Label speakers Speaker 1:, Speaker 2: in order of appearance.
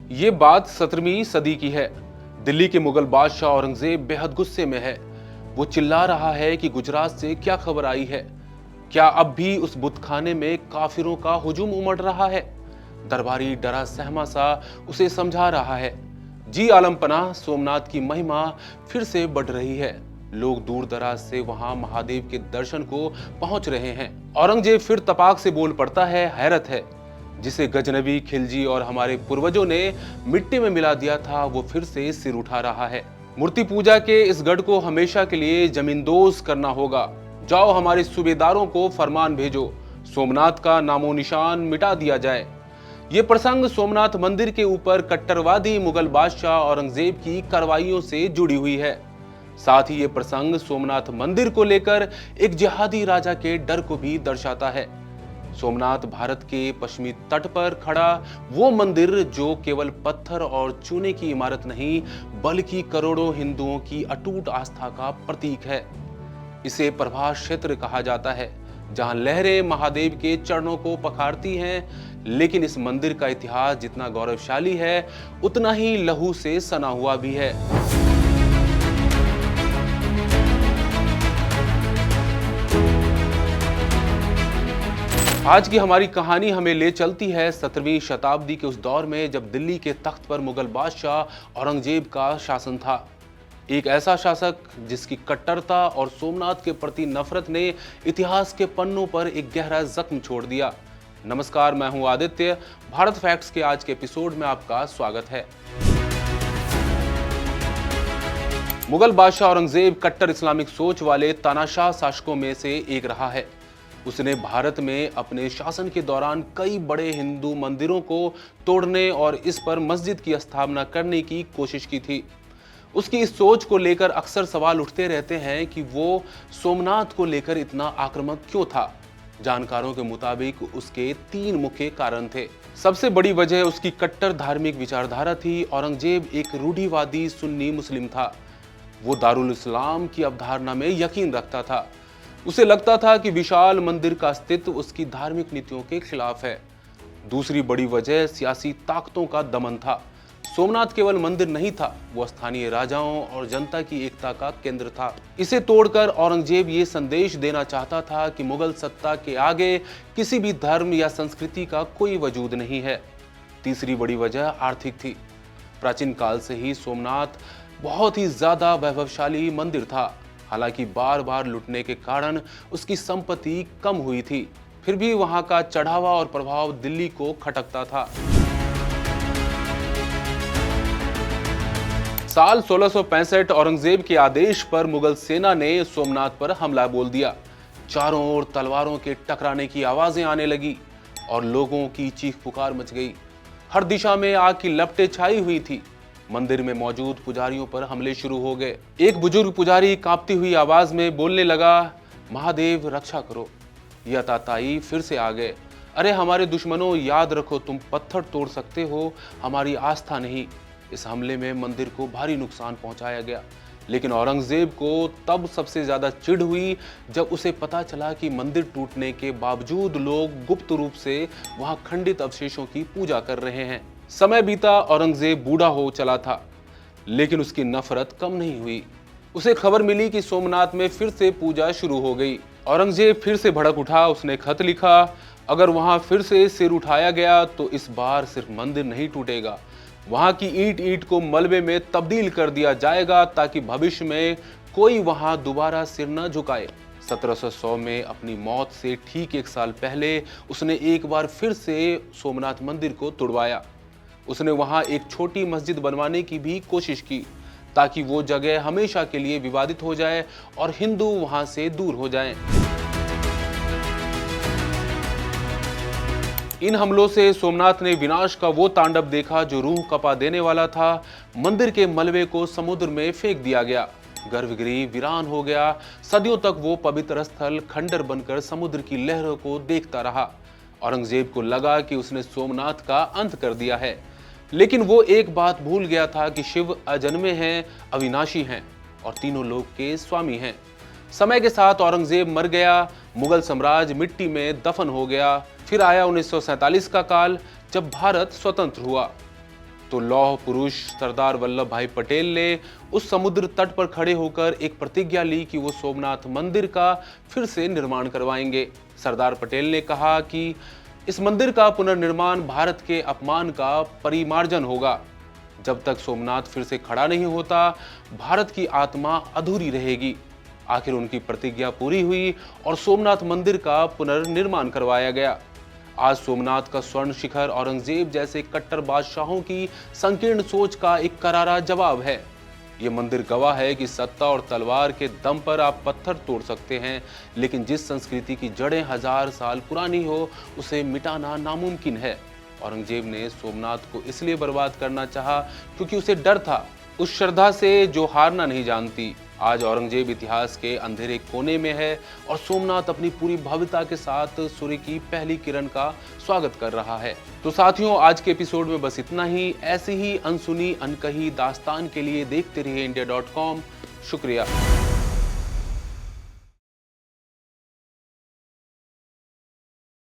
Speaker 1: ये बात 17वीं सदी की है। दिल्ली के मुगल बादशाह औरंगजेब बेहद गुस्से में है। वो चिल्ला रहा है कि गुजरात से क्या खबर आई है। क्या अब भी उस बुतखाने में काफिरों का हुजूम उमड़ रहा है? दरबारी डरा सहमा सा उसे समझा रहा है। जी आलम पनाह, सोमनाथ की महिमा फिर से बढ़ रही है। लोग दूर दराज से वहां महादेव के दर्शन को पहुंच रहे हैं। औरंगजेब फिर तपाक से बोल पड़ता है, हैरत है। जिसे गजनबी, खिलजी और हमारे पूर्वजों ने मिट्टी में मिला दिया था, वो फिर से सिर उठा रहा है। मूर्ति पूजा के इस गढ़ को हमेशा के लिए जमींदोज करना होगा। जाओ, हमारे सूबेदारों को फरमान भेजो, सोमनाथ का नामो निशान मिटा दिया जाए। ये प्रसंग सोमनाथ मंदिर के ऊपर कट्टरवादी मुगल बादशाह औरंगजेब की कार्रवाइयों से जुड़ी हुई है। साथ ही ये प्रसंग सोमनाथ मंदिर को लेकर एक जिहादी राजा के डर को भी दर्शाता है। सोमनाथ भारत के पश्चिमी तट पर खड़ा वो मंदिर जो केवल पत्थर और चूने की इमारत नहीं, बल्कि करोड़ों हिंदुओं की अटूट आस्था का प्रतीक है। इसे प्रभास क्षेत्र कहा जाता है, जहां लहरें महादेव के चरणों को पखारती हैं। लेकिन इस मंदिर का इतिहास जितना गौरवशाली है, उतना ही लहू से सना हुआ भी है। आज की हमारी कहानी हमें ले चलती है 17वीं शताब्दी के उस दौर में, जब दिल्ली के तख्त पर मुगल बादशाह औरंगजेब का शासन था। एक ऐसा शासक जिसकी कट्टरता और सोमनाथ के प्रति नफरत ने इतिहास के पन्नों पर एक गहरा जख्म छोड़ दिया। नमस्कार, मैं हूं आदित्य। भारत फैक्ट्स के आज के एपिसोड में आपका स्वागत है। मुगल बादशाह औरंगजेब कट्टर इस्लामिक सोच वाले तानाशाह शासकों में से एक रहा है। उसने भारत में अपने शासन के दौरान कई बड़े हिंदू मंदिरों को तोड़ने और इस पर मस्जिद की स्थापना करने की कोशिश की थी। उसकी इस सोच को लेकर अक्सर सवाल उठते रहते हैं कि वो सोमनाथ को लेकर इतना आक्रामक क्यों था। जानकारों के मुताबिक उसके 3 मुख्य कारण थे। सबसे बड़ी वजह उसकी कट्टर धार्मिक विचारधारा थी। औरंगजेब एक रूढ़िवादी सुन्नी मुस्लिम था। वो दारुल इस्लाम की अवधारणा में यकीन रखता था। उसे लगता था कि विशाल मंदिर का अस्तित्व उसकी धार्मिक नीतियों के खिलाफ है। दूसरी बड़ी वजह सियासी ताकतों का दमन था। सोमनाथ केवल मंदिर नहीं था, वो स्थानीय राजाओं और जनता की एकता का केंद्र था। इसे तोड़कर औरंगजेब ये संदेश देना चाहता था कि मुगल सत्ता के आगे किसी भी धर्म या संस्कृति का कोई वजूद नहीं है। तीसरी बड़ी वजह आर्थिक थी। प्राचीन काल से ही सोमनाथ बहुत ही ज्यादा वैभवशाली मंदिर था। हालांकि बार बार लुटने के कारण उसकी संपत्ति कम हुई थी, फिर भी वहां का चढ़ावा और प्रभाव दिल्ली को खटकता था। साल 1665 औरंगजेब के आदेश पर मुगल सेना ने सोमनाथ पर हमला बोल दिया। चारों ओर तलवारों के टकराने की आवाजें आने लगी और लोगों की चीख पुकार मच गई। हर दिशा में आग की लपटें छाई हुई थी। मंदिर में मौजूद पुजारियों पर हमले शुरू हो गए। एक बुजुर्ग पुजारी कांपती हुई आवाज में बोलने लगा, महादेव रक्षा करो। यह ताताई फिर से आ गए। अरे हमारे दुश्मनों, याद रखो, तुम पत्थर तोड़ सकते हो, हमारी आस्था नहीं। इस हमले में मंदिर को भारी नुकसान पहुंचाया गया। लेकिन औरंगजेब को तब सबसे ज्यादा चिढ़ हुई जब उसे पता चला कि मंदिर टूटने के बावजूद लोग गुप्त रूप से वहां खंडित अवशेषों की पूजा कर रहे हैं। समय बीता, औरंगजेब बूढ़ा हो चला था, लेकिन उसकी नफरत कम नहीं हुई। उसे खबर मिली कि सोमनाथ में फिर से पूजा शुरू हो गई। औरंगजेब फिर से भड़क उठा। उसने खत लिखा, अगर वहां फिर से सिर उठाया गया तो इस बार सिर्फ मंदिर नहीं टूटेगा, वहां की ईंट ईंट को मलबे में तब्दील कर दिया जाएगा, ताकि भविष्य में कोई वहां दोबारा सिर न झुकाए। 1700 में अपनी मौत से ठीक 1 साल पहले उसने एक बार फिर से सोमनाथ मंदिर को तुड़वाया। उसने वहां एक छोटी मस्जिद बनवाने की भी कोशिश की, ताकि वो जगह हमेशा के लिए विवादित हो जाए और हिंदू वहां से दूर हो जाएं। इन हमलों से सोमनाथ ने विनाश का वो तांडव देखा जो रूह कपा देने वाला था। मंदिर के मलबे को समुद्र में फेंक दिया गया। गर्भगृह वीरान हो गया। सदियों तक वो पवित्र स्थल खंडर बनकर समुद्र की लहरों को देखता रहा। औरंगजेब को लगा कि उसने सोमनाथ का अंत कर दिया है, लेकिन वो एक बात भूल गया था कि शिव अजन्मे हैं, अविनाशी हैं और तीनों लोक के स्वामी हैं। समय के साथ औरंगजेब मर गया। मुगल साम्राज्य मिट्टी में दफन हो गया। फिर आया 1947 का काल, जब भारत स्वतंत्र हुआ। तो लौह पुरुष सरदार वल्लभ भाई पटेल ने उस समुद्र तट पर खड़े होकर एक प्रतिज्ञा ली कि वो सोमनाथ मंदिर का फिर से निर्माण करवाएंगे। सरदार पटेल ने कहा कि इस मंदिर का पुनर्निर्माण भारत के अपमान का परिमार्जन होगा। जब तक सोमनाथ फिर से खड़ा नहीं होता, भारत की आत्मा अधूरी रहेगी। आखिर उनकी प्रतिज्ञा पूरी हुई और सोमनाथ मंदिर का पुनर्निर्माण करवाया गया। आज सोमनाथ का स्वर्ण शिखर औरंगजेब जैसे कट्टर बादशाहों की संकीर्ण सोच का एक करारा जवाब है। ये मंदिर गवाह है कि सत्ता और तलवार के दम पर आप पत्थर तोड़ सकते हैं, लेकिन जिस संस्कृति की जड़ें 1000 साल पुरानी हो, उसे मिटाना नामुमकिन है। औरंगजेब ने सोमनाथ को इसलिए बर्बाद करना चाहा क्योंकि उसे डर था उस श्रद्धा से जो हारना नहीं जानती। आज औरंगजेब इतिहास के अंधेरे कोने में है और सोमनाथ अपनी पूरी भव्यता के साथ सूर्य की पहली किरण का स्वागत कर रहा है। तो साथियों, आज के एपिसोड में बस इतना ही। ऐसी ही अनसुनी अनकही दास्तान के लिए देखते रहिए India.com। शुक्रिया।